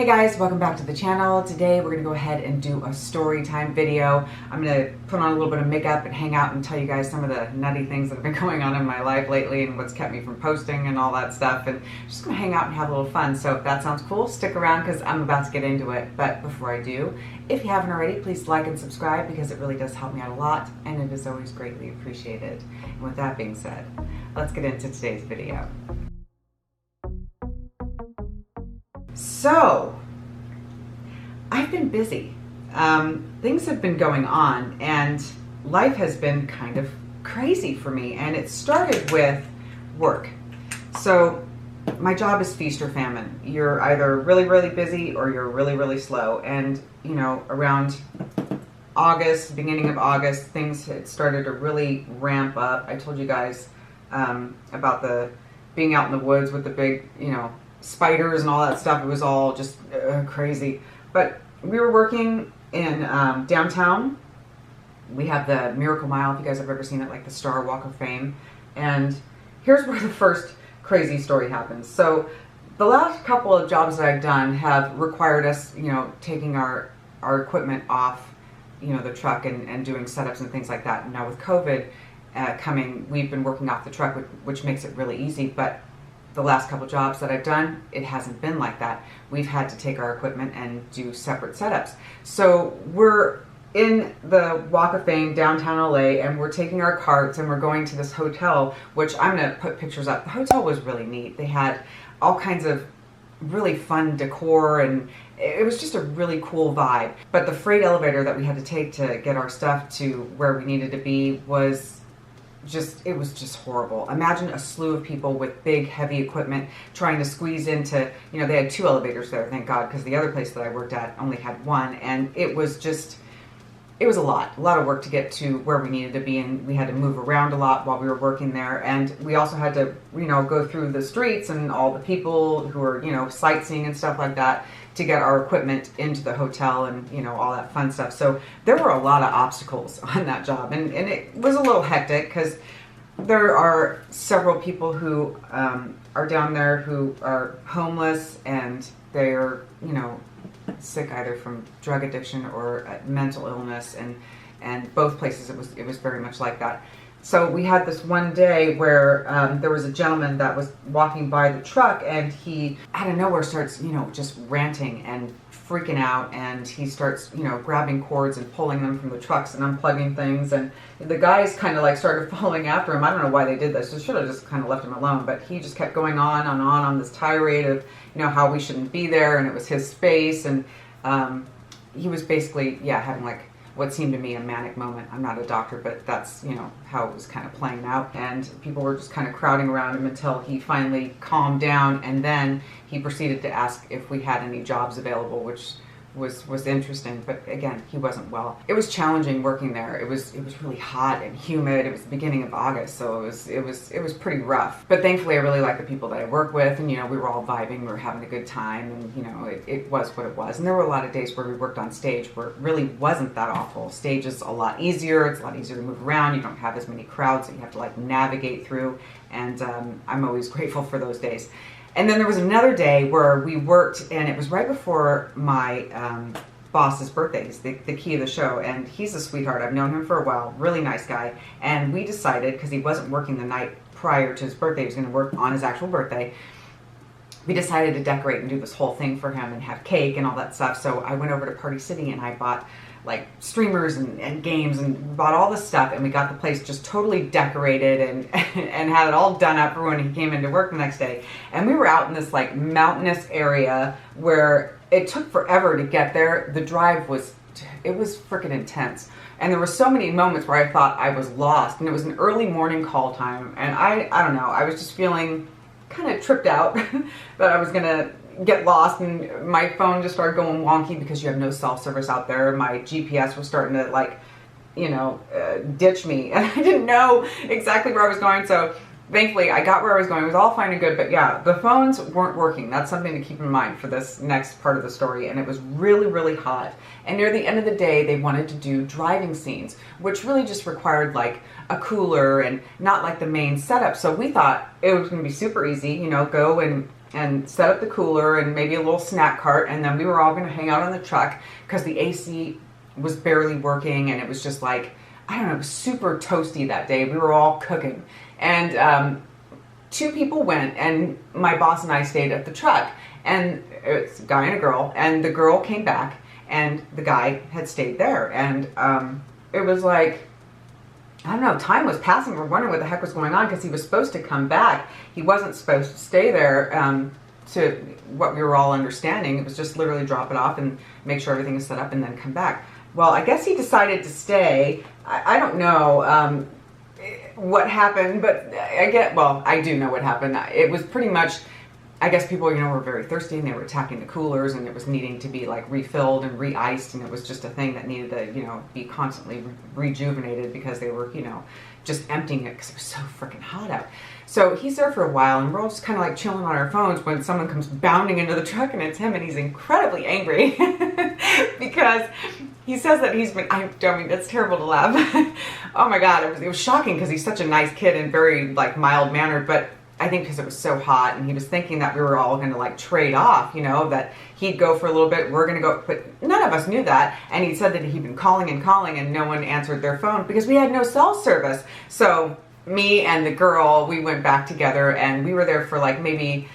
Hey guys, welcome back to the channel. Today we're going to go ahead and do a story time video. I'm going to put on a little bit of makeup and hang out and tell you guys some of the nutty things that have been going on in my life lately and what's kept me from posting and all that stuff, and just going to hang out and have a little fun. So if that sounds cool, stick around because I'm about to get into it. But before I do, if you haven't already, please like and subscribe because it really does help me out a lot and it is always greatly appreciated. And with that being said, let's get into today's video. So, I've been busy. Things have been going on and life has been kind of crazy for me, and it started with work. So my job is feast or famine. You're either really, really busy or you're really, really slow. And you know, around August, beginning of August, things had started to really ramp up. I told you guys about the being out in the woods with the big, spiders and all that stuff. It was all just crazy. But we were working in downtown. We have the Miracle Mile, if you guys have ever seen it, like the Star Walk of Fame. And here's where the first crazy story happens. So the last couple of jobs that I've done have required us, taking our equipment off, the truck and doing setups and things like that. And now with COVID coming, we've been working off the truck, which makes it really easy. But the last couple jobs that I've done, it hasn't been like that. We've had to take our equipment and do separate setups. So we're in the Walk of Fame, downtown LA, and we're taking our carts and we're going to this hotel, which I'm gonna put pictures up. The hotel was really neat. They had all kinds of really fun decor and it was just a really cool vibe. But the freight elevator that we had to take to get our stuff to where we needed to be was it was just horrible. Imagine a slew of people with big, heavy equipment trying to squeeze into, they had 2 elevators there, thank God, because the other place that I worked at only had 1, and it was a lot of work to get to where we needed to be, and we had to move around a lot while we were working there, and we also had to, go through the streets and all the people who were, sightseeing and stuff like that to get our equipment into the hotel and, all that fun stuff. So there were a lot of obstacles on that job, and it was a little hectic because there are several people who are down there who are homeless and they're, sick either from drug addiction or mental illness, and both places it was very much like that. So we had this one day where there was a gentleman that was walking by the truck, and he out of nowhere starts just ranting and freaking out, and he starts grabbing cords and pulling them from the trucks and unplugging things, and the guys kind of like started following after him. I don't know why they did this. They should have just kind of left him alone, but he just kept going on this tirade of how we shouldn't be there and it was his space, and he was basically having like what seemed to me a manic moment. I'm not a doctor, but that's how it was kind of playing out, and people were just kind of crowding around him until he finally calmed down, and then he proceeded to ask if we had any jobs available, which was interesting. But again, he wasn't well. It was challenging working there. It was really hot and humid. It was the beginning of August, so it was pretty rough. But thankfully, I really like the people that I work with, and we were all vibing, we were having a good time, and it was what it was. And there were a lot of days where we worked on stage where it really wasn't that awful. Stage is a lot easier. It's a lot easier to move around. You don't have as many crowds that you have to like navigate through, and I'm always grateful for those days. And then there was another day where we worked, and it was right before my boss's birthday. He's the key of the show, and he's a sweetheart. I've known him for a while, really nice guy. And we decided, because he wasn't working the night prior to his birthday, he was going to work on his actual birthday, we decided to decorate and do this whole thing for him and have cake and all that stuff. So I went over to Party City and I bought like streamers and games and bought all this stuff, and we got the place just totally decorated and and had it all done up for when he came into work the next day. And we were out in this like mountainous area where it took forever to get there. The drive was freaking intense, and there were so many moments where I thought I was lost, and it was an early morning call time, and I don't know, I was just feeling kind of tripped out that I was gonna get lost, and my phone just started going wonky because you have no cell service out there. My GPS was starting to like, ditch me, and I didn't know exactly where I was going. So thankfully I got where I was going. It was all fine and good, but yeah, the phones weren't working. That's something to keep in mind for this next part of the story. And it was really, really hot. And near the end of the day, they wanted to do driving scenes, which really just required like a cooler and not like the main setup. So we thought it was going to be super easy, go and and set up the cooler and maybe a little snack cart, and then we were all going to hang out on the truck because the AC was barely working, and it was just like, I don't know, it was super toasty that day. We were all cooking, and two people went, and my boss and I stayed at the truck, and it's a guy and a girl, and the girl came back, and the guy had stayed there, and it was like, I don't know, time was passing. We're wondering what the heck was going on because he was supposed to come back. He wasn't supposed to stay there, to what we were all understanding. It was just literally drop it off and make sure everything is set up and then come back. Well, I guess he decided to stay. I don't know what happened, but I do know what happened. It was pretty much, I guess people, were very thirsty, and they were attacking the coolers, and it was needing to be like refilled and re-iced, and it was just a thing that needed to, be constantly rejuvenated because they were, just emptying it because it was so freaking hot out. So he's there for a while, and we're all just kind of like chilling on our phones when someone comes bounding into the truck, and it's him, and he's incredibly angry because he says that he's been, I mean, it's terrible to laugh. Oh my God, it was shocking because he's such a nice kid and very like mild-mannered, but I think because it was so hot, and he was thinking that we were all going to like trade off, that he'd go for a little bit, we're going to go, but none of us knew that. And he said that he'd been calling and no one answered their phone because we had no cell service. So me and the girl, we went back together, and we were there for like maybe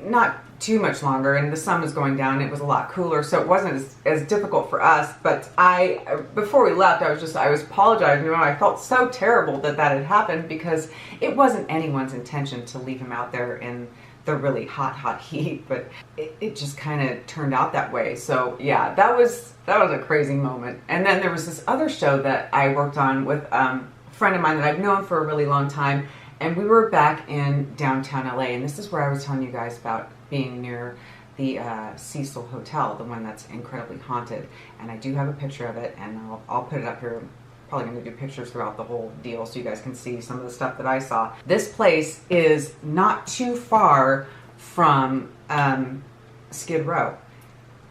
not too much longer, and the sun was going down. It was a lot cooler, so it wasn't as difficult for us. But before we left, I was apologizing. I felt so terrible that had happened because it wasn't anyone's intention to leave him out there in the really hot heat, but it just kind of turned out that way. So yeah, that was a crazy moment. And then there was this other show that I worked on with a friend of mine that I've known for a really long time, and we were back in downtown LA, and this is where I was telling you guys about being near the Cecil Hotel, the one that's incredibly haunted. And I do have a picture of it, and I'll put it up here. I'm probably going to do pictures throughout the whole deal so you guys can see some of the stuff that I saw. This place is not too far from Skid Row,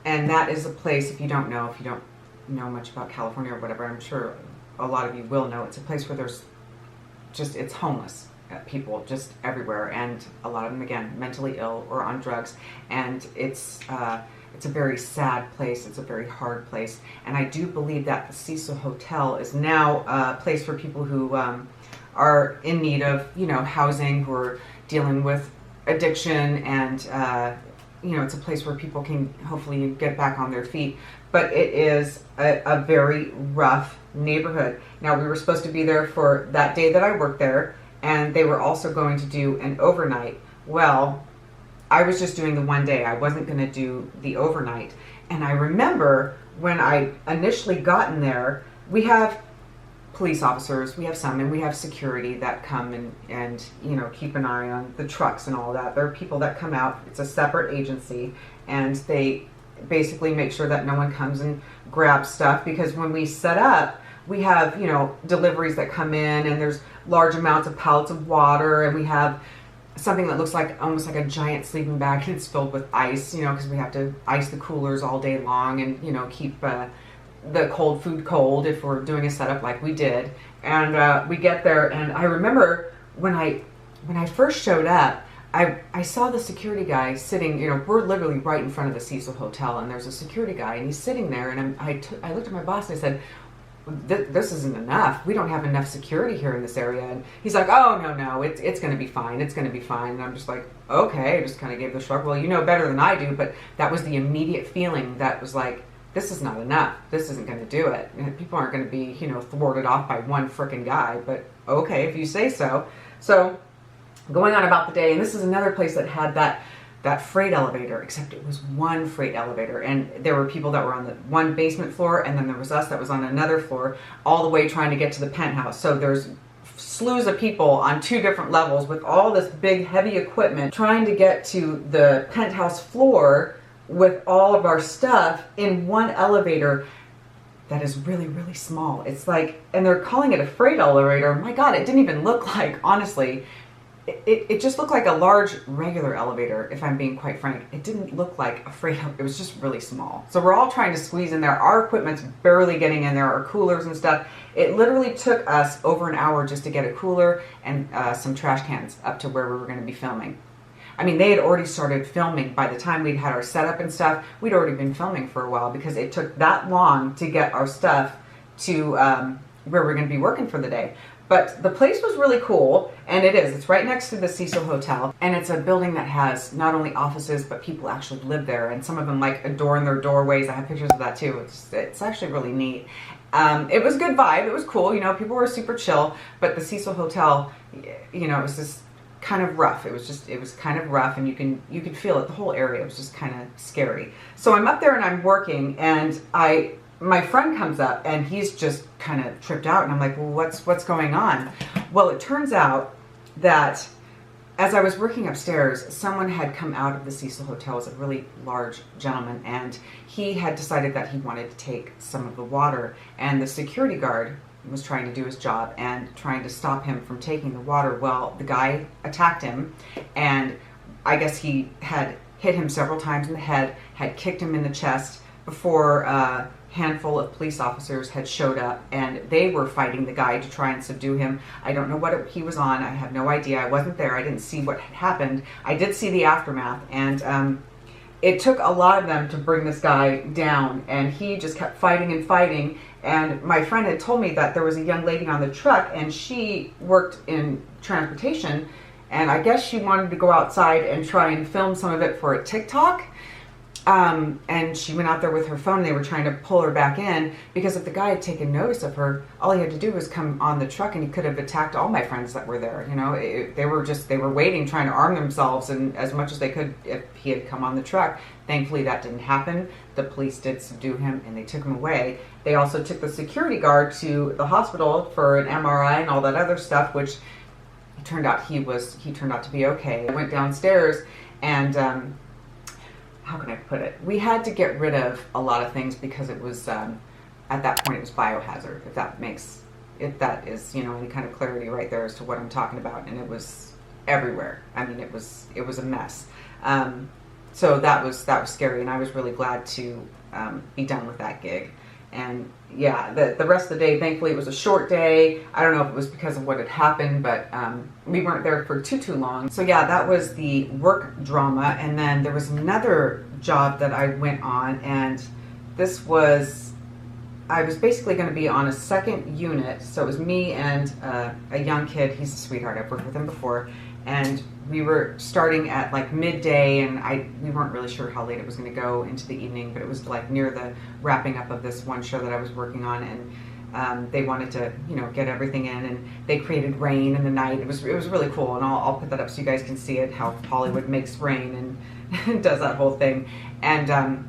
and that is a place, if you don't know much about California or whatever, I'm sure a lot of you will know, it's a place where there's just, it's homeless people just everywhere, and a lot of them, again, mentally ill or on drugs, and it's a very sad place. It's a very hard place, and I do believe that the Cecil Hotel is now a place for people who are in need of housing, who are dealing with addiction, and it's a place where people can hopefully get back on their feet. But it is a very rough neighborhood. Now, we were supposed to be there for that day that I worked there, and they were also going to do an overnight. Well, I was just doing the one day. I wasn't going to do the overnight. And I remember when I initially gotten there, we have police officers, we have some, and we have security that come and keep an eye on the trucks and all that. There are people that come out. It's a separate agency, and they basically make sure that no one comes and grabs stuff, because when we set up, we have, deliveries that come in, and there's large amounts of pallets of water, and we have something that looks like almost like a giant sleeping bag, and it's filled with ice, because we have to ice the coolers all day long, and keep the cold food cold if we're doing a setup like we did. And we get there, and I remember when I first showed up, I saw the security guy sitting, we're literally right in front of the Cecil Hotel, and there's a security guy, and he's sitting there, and I looked at my boss and I said, this isn't enough. We don't have enough security here in this area. And he's like, oh, no, it's going to be fine. It's going to be fine. And I'm just like, okay. I just kind of gave the shrug. Well, you know better than I do, but that was the immediate feeling that was like, this is not enough. This isn't going to do it. And people aren't going to be, thwarted off by one frickin' guy, but okay, if you say so. So going on about the day, and this is another place that had that freight elevator, except it was one freight elevator, and there were people that were on the one basement floor, and then there was us that was on another floor, all the way trying to get to the penthouse. So there's slews of people on two different levels with all this big heavy equipment trying to get to the penthouse floor with all of our stuff in one elevator that is really, really small. It's like, and they're calling it a freight elevator. My God, it didn't even look like, honestly, it just looked like a large regular elevator, if I'm being quite frank. It didn't look like a freight elevator. It was just really small. So we're all trying to squeeze in there. Our equipment's barely getting in there, our coolers and stuff. It literally took us over an hour just to get a cooler and some trash cans up to where we were going to be filming. I mean, they had already started filming. By the time we'd had our setup and stuff, we'd already been filming for a while because it took that long to get our stuff to where we're going to be working for the day. But the place was really cool, and it is. It's right next to the Cecil Hotel, and it's a building that has not only offices, but people actually live there, and some of them like adorn their doorways. I have pictures of that too. It's actually really neat. It was a good vibe. It was cool. You know, people were super chill, but the Cecil Hotel, you know, it was just kind of rough. It was kind of rough, and you could feel it. The whole area was just kind of scary. So I'm up there and I'm working, and my friend comes up and he's just kind of tripped out, and I'm like, well, what's going on? Well, it turns out that as I was working upstairs, someone had come out of the Cecil Hotel. It was a really large gentleman, and he had decided that he wanted to take some of the water, and the security guard was trying to do his job and trying to stop him from taking the water. Well, the guy attacked him, and I guess he had hit him several times in the head, had kicked him in the chest before a handful of police officers had showed up, and they were fighting the guy to try and subdue him. I don't know what he was on. I have no idea. I wasn't there. I didn't see what had happened. I did see the aftermath, and it took a lot of them to bring this guy down, and he just kept fighting and fighting. And my friend had told me that there was a young lady on the truck, and she worked in transportation, and I guess she wanted to go outside and try and film some of it for a TikTok. And she went out there with her phone, and they were trying to pull her back in, because if the guy had taken notice of her, all he had to do was come on the truck, and he could have attacked all my friends that were there. You know, they were waiting, trying to arm themselves and as much as they could if he had come on the truck. Thankfully, that didn't happen. The police did subdue him, and they took him away. They also took the security guard to the hospital for an MRI and all that other stuff, which it turned out he turned out to be okay. I went downstairs, and how can I put it? We had to get rid of a lot of things because it was, at that point, it was biohazard, if that is, you know, any kind of clarity right there as to what I'm talking about. And it was everywhere. I mean, it was a mess. So that was scary, and I was really glad to be done with that gig. And yeah, the rest of the day, thankfully, it was a short day. I don't know if it was because of what had happened, but we weren't there for too long. So yeah, that was the work drama. And then there was another job that I went on, and I was basically going to be on a second unit. So it was me and a young kid. He's a sweetheart. I've worked with him before. And we were starting at like midday, and we weren't really sure how late it was going to go into the evening, but it was like near the wrapping up of this one show that I was working on, and they wanted to, you know, get everything in, and they created rain in the night. It was really cool, and I'll put that up so you guys can see it, how Hollywood makes rain and does that whole thing. And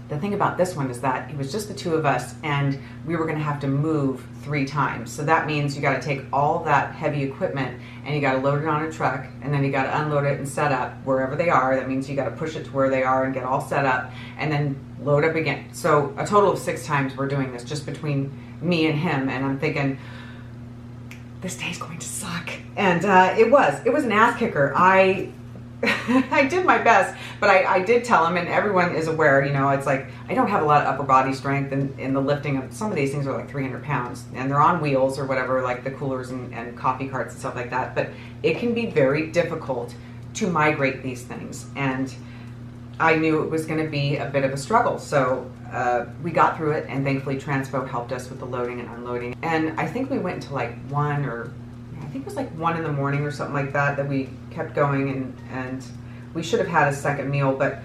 the thing about this one is that it was just the two of us, and we were going to have to move 3 times. So that means you got to take all that heavy equipment and you got to load it on a truck, and then you got to unload it and set up wherever they are. That means you got to push it to where they are and get all set up, and then load up again. So a total of 6 times we're doing this just between me and him. And I'm thinking, this day's going to suck. And it was an ass kicker. I did my best, but I did tell him, and everyone is aware, you know, it's like, I don't have a lot of upper body strength in the lifting of, some of these things are like 300 pounds, and they're on wheels or whatever, like the coolers and coffee carts and stuff like that, but it can be very difficult to migrate these things, and I knew it was going to be a bit of a struggle. So we got through it, and thankfully Transpo helped us with the loading and unloading, and I think we went to like 1 or I think it was like 1 in the morning or something like that we kept going, and we should have had a second meal, but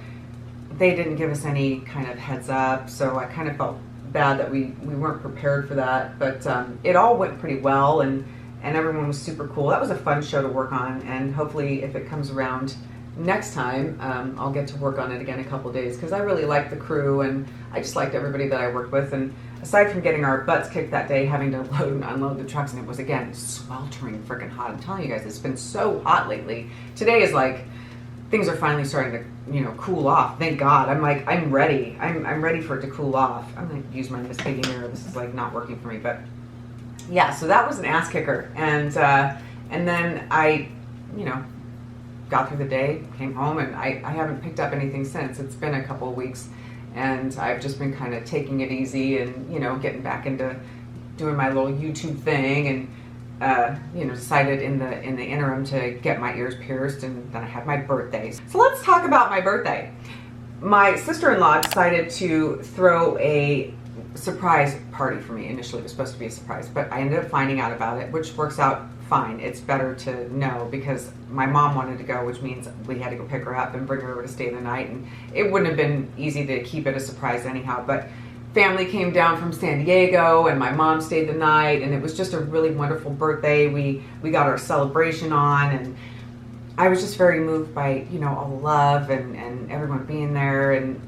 they didn't give us any kind of heads up, so I kind of felt bad that we weren't prepared for that. But it all went pretty well, and everyone was super cool. That was a fun show to work on, and hopefully if it comes around next time, I'll get to work on it again a couple of days, because I really liked the crew, and I just liked everybody that I worked with. And aside from getting our butts kicked that day, having to load and unload the trucks, and it was, again, sweltering freaking hot. I'm telling you guys, it's been so hot lately. Today is like, things are finally starting to, you know, cool off. Thank God. I'm like, I'm ready. I'm ready for it to cool off. I'm going to use my Miss Piggy mirror. This is like not working for me, but yeah, so that was an ass kicker. And then I, you know, got through the day, came home, and I haven't picked up anything since. It's been a couple of weeks, and I've just been kind of taking it easy and, you know, getting back into doing my little YouTube thing, and decided in the interim to get my ears pierced, and then I had my birthday. So let's talk about my birthday. My sister-in-law decided to throw a surprise party for me. Initially it was supposed to be a surprise, but I ended up finding out about it, which works out fine. It's better to know because my mom wanted to go, which means we had to go pick her up and bring her over to stay the night, and it wouldn't have been easy to keep it a surprise anyhow. But family came down from San Diego and my mom stayed the night, and it was just a really wonderful birthday. We got our celebration on, and I was just very moved by, all the love and everyone being there. And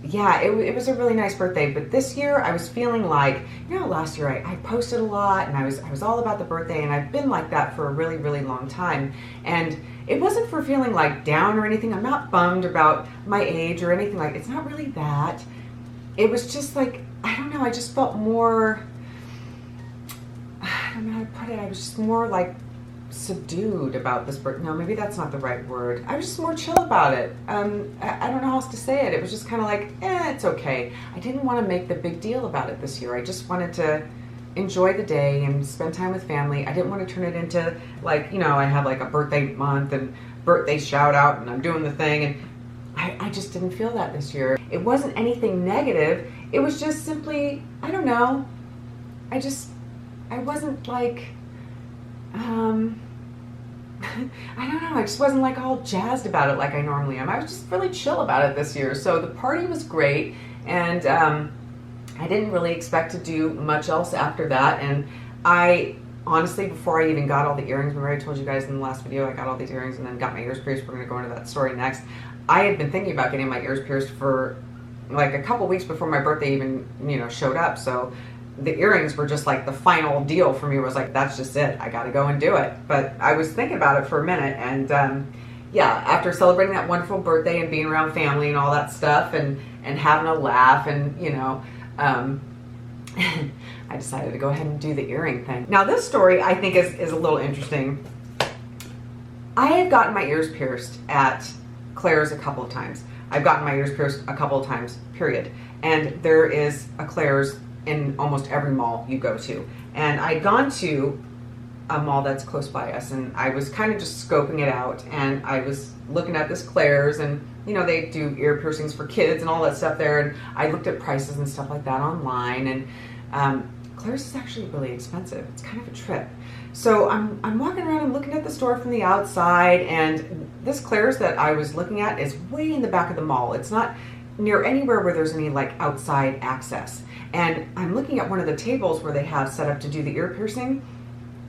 yeah, it was a really nice birthday. But this year I was feeling like, last year I posted a lot and I was all about the birthday, and I've been like that for a really, really long time. And it wasn't for feeling like down or anything. I'm not bummed about my age or anything like, it's not really that. It was just like, I don't know, I just felt more, I don't know how to put it, I was just more like subdued about this birthday. No, maybe that's not the right word. I was just more chill about it. I don't know how else to say it. It was just kind of like, it's okay. I didn't want to make the big deal about it this year. I just wanted to enjoy the day and spend time with family. I didn't want to turn it into like, I have like a birthday month and birthday shout out and I'm doing the thing, and I just didn't feel that this year. It wasn't anything negative. It was just simply, I don't know. I wasn't like, I don't know. I just wasn't like all jazzed about it like I normally am. I was just really chill about it this year. So the party was great, and I didn't really expect to do much else after that. And I honestly, before I even got all the earrings, remember I told you guys in the last video I got all these earrings and then got my ears pierced. We're going to go into that story next. I had been thinking about getting my ears pierced for like a couple weeks before my birthday even, showed up. So the earrings were just like the final deal for me. It was like, that's just it. I got to go and do it. But I was thinking about it for a minute, and yeah, after celebrating that wonderful birthday and being around family and all that stuff and having a laugh and, I decided to go ahead and do the earring thing. Now this story I think is a little interesting. I have gotten my ears pierced at Claire's a couple of times. I've gotten my ears pierced a couple of times, period. And there is a Claire's in almost every mall you go to. And I'd gone to a mall that's close by us, and I was kind of just scoping it out, and I was looking at this Claire's, and they do ear piercings for kids and all that stuff there, and I looked at prices and stuff like that online, and Claire's is actually really expensive. It's kind of a trip. So I'm walking around and looking at the store from the outside, and this Claire's that I was looking at is way in the back of the mall. It's not near anywhere where there's any like outside access. And I'm looking at one of the tables where they have set up to do the ear piercing,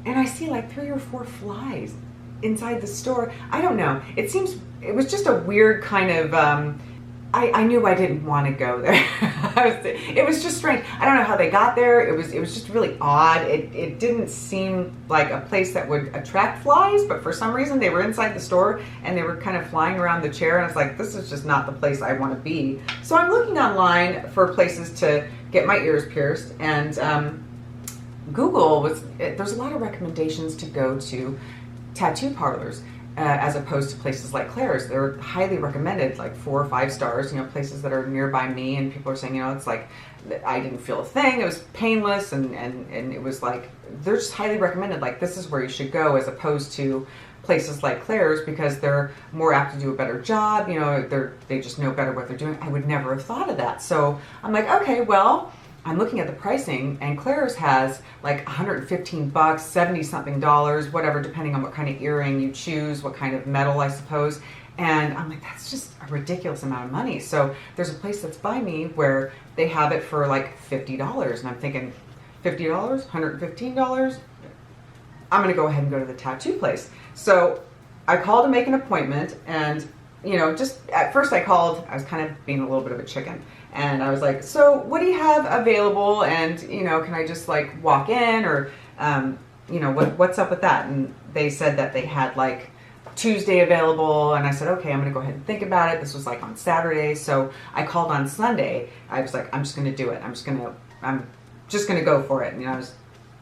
and I see like 3 or 4 flies inside the store. I don't know. It was just a weird kind of, I knew I didn't want to go there. It was just strange. I don't know how they got there. It was just really odd. It didn't seem like a place that would attract flies, but for some reason they were inside the store and they were kind of flying around the chair, and I was like, this is just not the place I want to be. So I'm looking online for places to get my ears pierced, and Google there's a lot of recommendations to go to tattoo parlors. As opposed to places like Claire's. They're highly recommended, like 4 or 5 stars, places that are nearby me, and people are saying, it's like, I didn't feel a thing, it was painless, and it was like, they're just highly recommended, like this is where you should go, as opposed to places like Claire's, because they're more apt to do a better job, they just know better what they're doing. I would never have thought of that. So I'm like, okay, well, I'm looking at the pricing, and Claire's has like $115, 70 something dollars, whatever, depending on what kind of earring you choose, what kind of metal, I suppose. And I'm like, that's just a ridiculous amount of money. So there's a place that's by me where they have it for like $50. And I'm thinking, $50, $115? I'm going to go ahead and go to the tattoo place. So I called to make an appointment, and just at first I was kind of being a little bit of a chicken. And I was like, so what do you have available? And, can I just like walk in, or, what's up with that? And they said that they had like Tuesday available. And I said, okay, I'm going to go ahead and think about it. This was like on Saturday. So I called on Sunday. I was like, I'm just going to do it. I'm just going to go for it. And, I was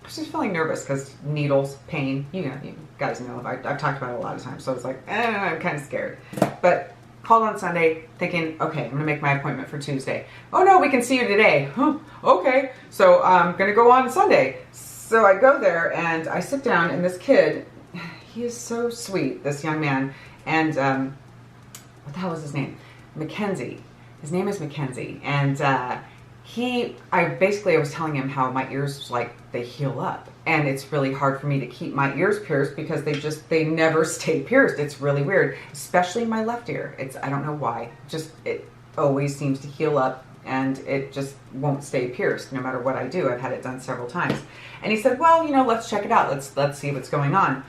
just feeling nervous because needles, pain, you guys know, I've talked about it a lot of times. So it's like, I'm kind of scared, but called on Sunday thinking, okay, I'm going to make my appointment for Tuesday. Oh no, we can see you today. Huh, okay. So I'm going to go on Sunday. So I go there and I sit down, and this kid, he is so sweet, this young man, and what the hell was his name? Mackenzie. His name is Mackenzie, and I was telling him how my ears, like, they heal up, and it's really hard for me to keep my ears pierced because they never stay pierced. It's really weird, especially my left ear. I don't know why, it always seems to heal up, and it just won't stay pierced no matter what I do. I've had it done several times. And he said, well, let's check it out. Let's see what's going on.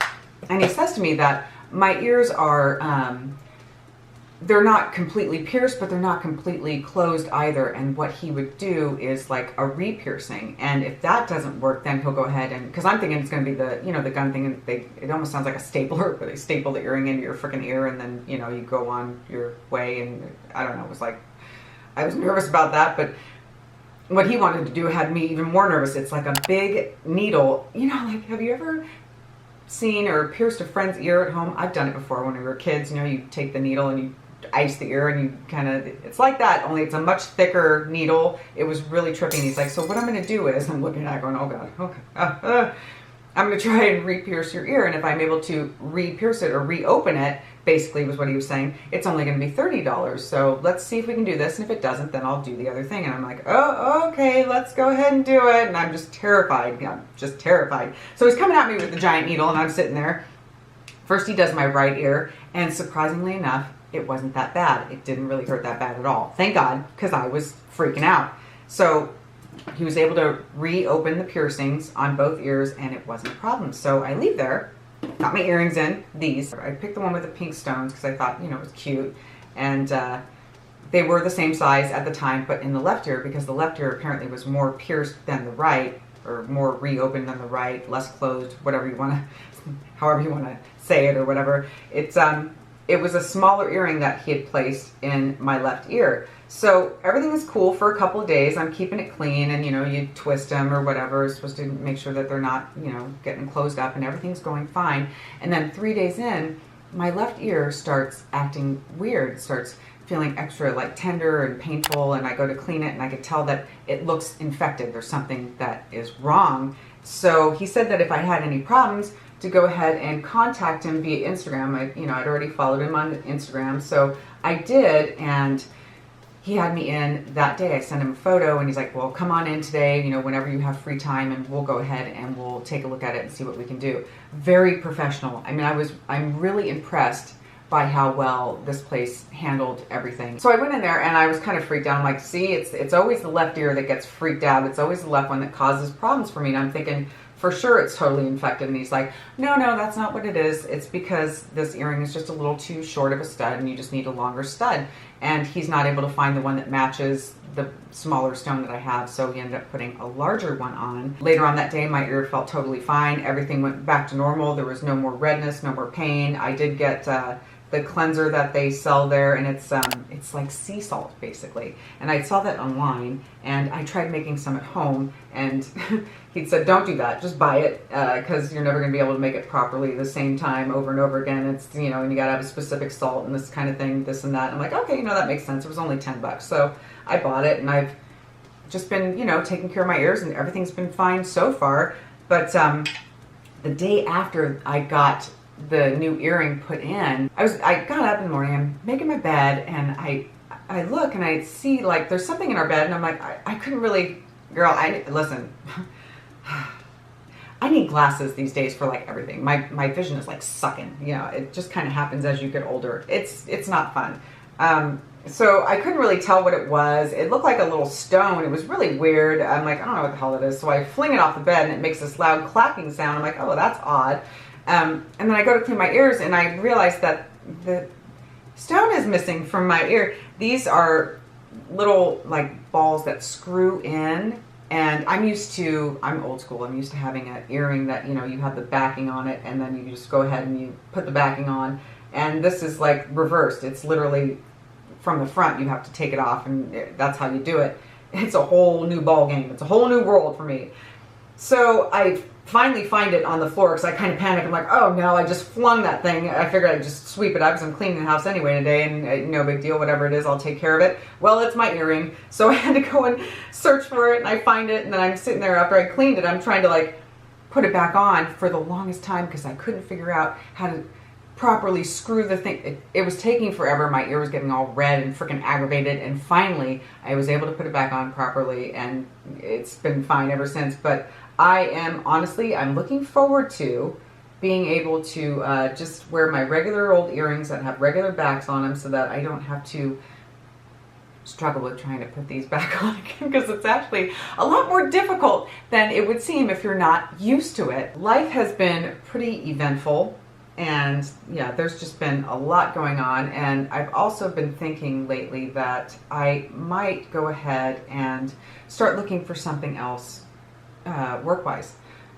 And he says to me that my ears are, they're not completely pierced, but they're not completely closed either. And what he would do is like a re-piercing. And if that doesn't work, then he'll go ahead and, because I'm thinking it's going to be the gun thing. And it almost sounds like a stapler, where they staple the earring into your freaking ear, and then, you go on your way. And I don't know, it was like, I was nervous about that, but what he wanted to do had me even more nervous. It's like a big needle, like, have you ever seen or pierced a friend's ear at home? I've done it before when we were kids. You take the needle and you ice the ear, and you it's like that, only it's a much thicker needle. It was really trippy. And he's like, so what I'm going to do is, I'm looking at it going, oh God, okay. I'm going to try and re-pierce your ear, and if I'm able to re-pierce it or reopen it, basically was what he was saying, it's only going to be $30. So let's see if we can do this, and if it doesn't, then I'll do the other thing. And I'm like, oh, okay, let's go ahead and do it. And I'm just terrified. So he's coming at me with the giant needle, and I'm sitting there. First he does my right ear, and surprisingly enough, it wasn't that bad. It didn't really hurt that bad at all. Thank God, because I was freaking out. So he was able to reopen the piercings on both ears, and it wasn't a problem. So I leave there, got my earrings in, these. I picked the one with the pink stones because I thought, it was cute. And they were the same size at the time, but in the left ear, because the left ear apparently was more pierced than the right, or more reopened than the right, less closed, whatever you want to, however you want to say it or whatever. It was a smaller earring that he had placed in my left ear. So everything is cool for a couple of days. I'm keeping it clean, and you twist them or whatever. It's supposed to make sure that they're not, getting closed up, and everything's going fine. And then 3 days in, my left ear starts acting weird. It starts feeling extra like tender and painful, and I go to clean it, and I could tell that it looks infected. There's something that is wrong. So he said that if I had any problems, to go ahead and contact him via Instagram. I'd already followed him on Instagram, so I did, and he had me in that day. I sent him a photo, and he's like, well, come on in today, whenever you have free time, and we'll go ahead and we'll take a look at it and see what we can do. Very professional. I'm really impressed by how well this place handled everything. So I went in there, and I was kind of freaked out. I'm like, see, it's always the left ear that gets freaked out. It's always the left one that causes problems for me. And I'm thinking, for sure it's totally infected. And he's like, no, that's not what it is. It's because this earring is just a little too short of a stud, and you just need a longer stud. And he's not able to find the one that matches the smaller stone that I have, so he ended up putting a larger one on. Later on that day, my ear felt totally fine. Everything went back to normal. There was no more redness, no more pain. I did get the cleanser that they sell there, and it's like sea salt basically. And I saw that online, and I tried making some at home, and he said, don't do that, just buy it, because you're never going to be able to make it properly the same time over and over again. It's, and you got to have a specific salt and this kind of thing, this and that. I'm like, okay, that makes sense. It was only $10. So I bought it, and I've just been, taking care of my ears, and everything's been fine so far. But the day after I got the new earring put in, I got up in the morning, I'm making my bed, and I look and I see like there's something in our bed, and I'm like, I couldn't really, girl, listen, I need glasses these days for like everything. My vision is like sucking, it just kind of happens as you get older. It's not fun. So I couldn't really tell what it was. It looked like a little stone. It was really weird. I'm like, I don't know what the hell it is. So I fling it off the bed, and it makes this loud clacking sound. I'm like, oh, that's odd. And then I go to clean my ears, and I realize that the stone is missing from my ear. These are little like balls that screw in, and I'm old school. I'm used to having an earring that, you have the backing on it, and then you just go ahead and you put the backing on. And this is like reversed. It's literally from the front. You have to take it off, and that's how you do it. It's a whole new ball game. It's a whole new world for me. So I finally find it on the floor, because I kind of panicked. I'm like, oh no, I just flung that thing. I figured I'd just sweep it up because I'm cleaning the house anyway today, and no big deal, whatever it is, I'll take care of it. Well, it's my earring. So I had to go and search for it, and I find it, and then I'm sitting there after I cleaned it. I'm trying to like put it back on for the longest time because I couldn't figure out how to properly screw the thing. It was taking forever. My ear was getting all red and freaking aggravated, and finally I was able to put it back on properly, and it's been fine ever since. But I'm looking forward to being able to just wear my regular old earrings that have regular backs on them so that I don't have to struggle with trying to put these back on again, because it's actually a lot more difficult than it would seem if you're not used to it. Life has been pretty eventful, and yeah, there's just been a lot going on, and I've also been thinking lately that I might go ahead and start looking for something else work-wise.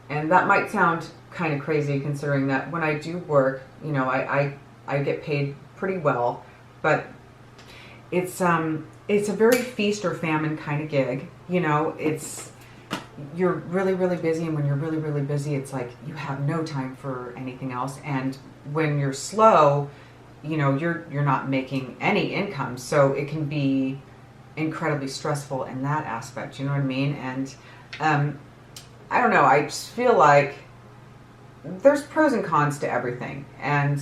And that might sound kind of crazy considering that when I do work, you know, I get paid pretty well, but it's a very feast or famine kind of gig. You know, you're really, really busy, and when you're really, really busy, it's like you have no time for anything else. And when you're slow, you know, you're not making any income, so it can be incredibly stressful in that aspect. You know what I mean? And I don't know. I just feel like there's pros and cons to everything, and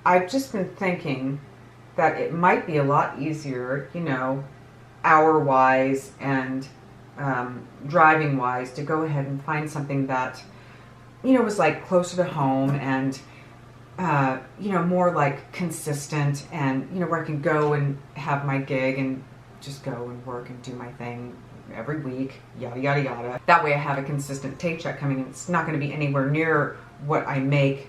I've just been thinking that it might be a lot easier, you know, hour-wise and driving-wise, to go ahead and find something that, you know, was like closer to home and, you know, more like consistent, and, you know, where I can go and have my gig and just go and work and do my thing every week, yada, yada, yada. That way I have a consistent paycheck coming in. It's not going to be anywhere near what I make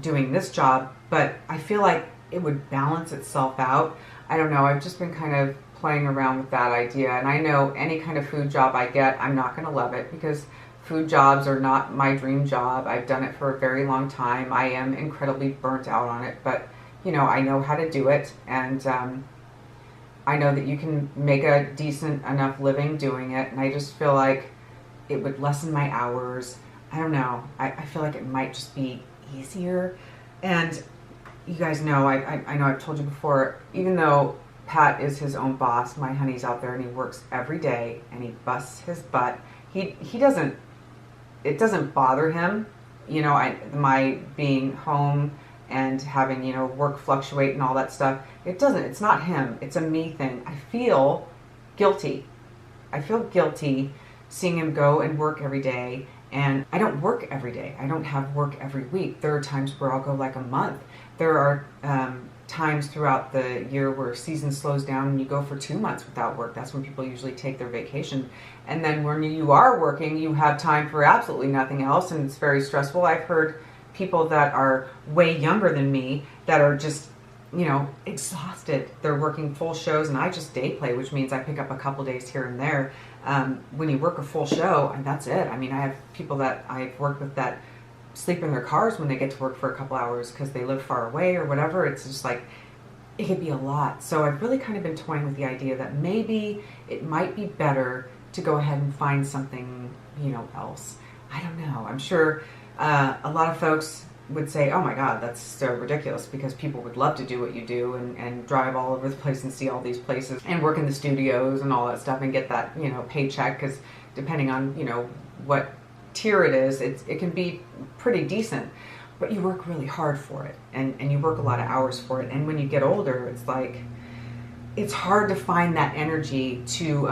doing this job, but I feel like it would balance itself out. I don't know. I've just been kind of playing around with that idea, and I know any kind of food job I get, I'm not going to love it, because food jobs are not my dream job. I've done it for a very long time. I am incredibly burnt out on it, but, you know, I know how to do it, and I know that you can make a decent enough living doing it, and I just feel like it would lessen my hours. I don't know. I feel like it might just be easier. And you guys know, I know I've told you before, even though Pat is his own boss, my honey's out there and he works every day and he busts his butt. He doesn't, it doesn't bother him, you know, my being home and having, you know, work fluctuate and all that stuff. It doesn't, it's not him, it's a me thing. I feel guilty. I feel guilty seeing him go and work every day, and I don't work every day. I don't have work every week. There are times where I'll go like a month. There are times throughout the year where season slows down and you go for 2 months without work. That's when people usually take their vacation. And then when you are working, you have time for absolutely nothing else, and it's very stressful. I've heard people that are way younger than me that are just, you know, exhausted. They're working full shows, and I just day play, which means I pick up a couple days here and there. When you work a full show, and that's it. I mean, I have people that I've worked with that sleep in their cars when they get to work for a couple hours because they live far away or whatever. It's just like, it could be a lot. So I've really kind of been toying with the idea that maybe it might be better to go ahead and find something, you know, else. I don't know. I'm sure a lot of folks would say, oh my God, that's so ridiculous, because people would love to do what you do and drive all over the place and see all these places and work in the studios and all that stuff and get that, you know, paycheck, because depending on, you know, what tier it is, it can be pretty decent, but you work really hard for it, and you work a lot of hours for it. And when you get older, it's like, it's hard to find that energy to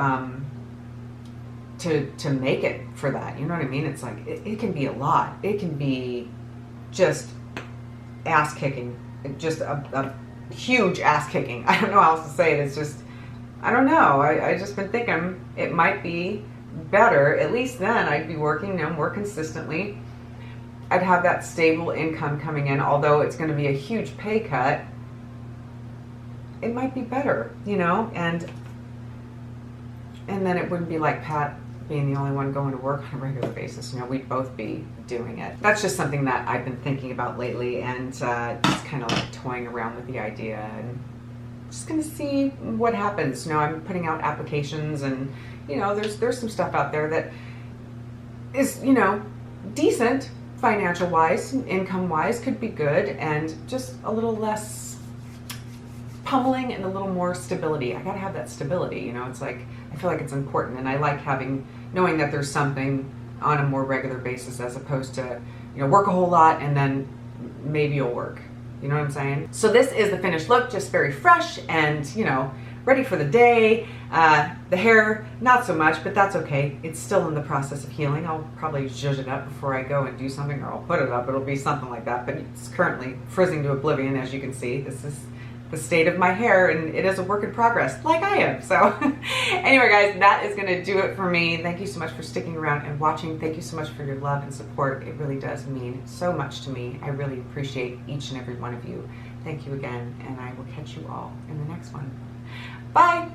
make it for that. You know what I mean? It's like, it can be a lot. It can be just ass kicking, just a huge ass kicking. I don't know how else to say it. It's just, I don't know. I just been thinking it might be better. At least then I'd be working, you know, more consistently. I'd have that stable income coming in, although it's going to be a huge pay cut. It might be better, you know, and then it wouldn't be like Pat being the only one going to work on a regular basis. You know, we'd both be doing it. That's just something that I've been thinking about lately, and just kind of like toying around with the idea, and just going to see what happens. You know, I'm putting out applications, and, you know, there's some stuff out there that is, you know, decent financial wise, income wise, could be good, and just a little less pummeling and a little more stability. I gotta have that stability, you know. It's like, I feel like it's important, and I like knowing that there's something on a more regular basis, as opposed to, work a whole lot and then maybe you'll work. You know what I'm saying? So this is the finished look, just very fresh and, ready for the day. The hair, not so much, but that's okay. It's still in the process of healing. I'll probably zhuzh it up before I go and do something, or I'll put it up. It'll be something like that, but it's currently frizzing to oblivion, as you can see. This is the state of my hair, and it is a work in progress, like I am. So anyway, guys, that is gonna do it for me. Thank you so much for sticking around and watching. Thank you so much for your love and support. It really does mean so much to me. I really appreciate each and every one of you. Thank you again, and I will catch you all in the next one. Bye.